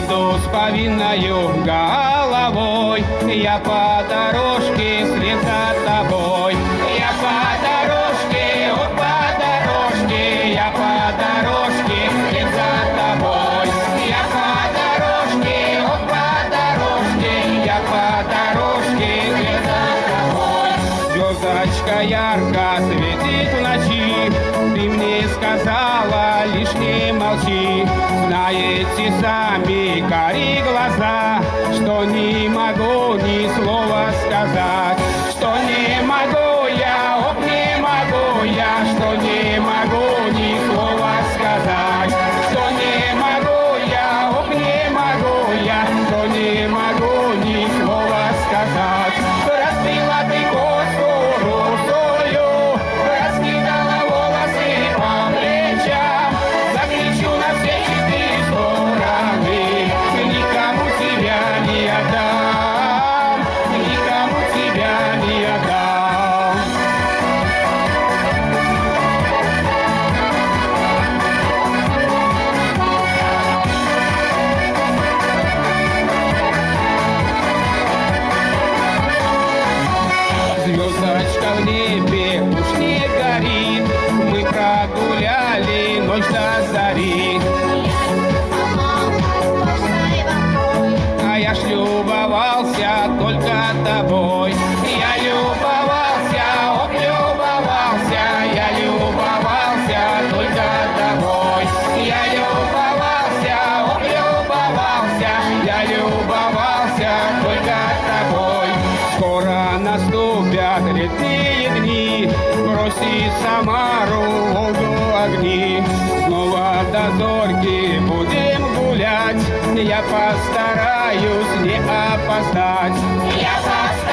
иду с повинною головой, я по дорожке вслед за тобой. Я по дорожке, о, по дорожке, я по дорожке вслед за тобой. Я по дорожке, о, по дорожке, я по дорожке вслед за тобой. Звездочка ярко светит в ночи, ты мне сказала, лишь не молчи. Знаете сами, кори глаза, что не могу ни слова сказать. Что не могу я, ох, не могу я, что не могу ни слова сказать. Что не могу я, ох, не могу я, что не могу ни слова сказать. Распила ты косу русую, раскидала волосы по плечам, закричу на все четыре стороны, никому тебя не отдам, никому тебя не отдам. Звездочка в небе уж не горит, мы прогуляли ночь до зари. А я ж любовался только тобой. Я любовался, ох, любовался, я любовался только тобой. Я любовался, ох, любовался, я любовался только тобой. Скоро наступят летние дни, бросит Самару Волгу огни. Снова до зорьки будем гулять, я постараюсь не опоздать. Я постараюсь.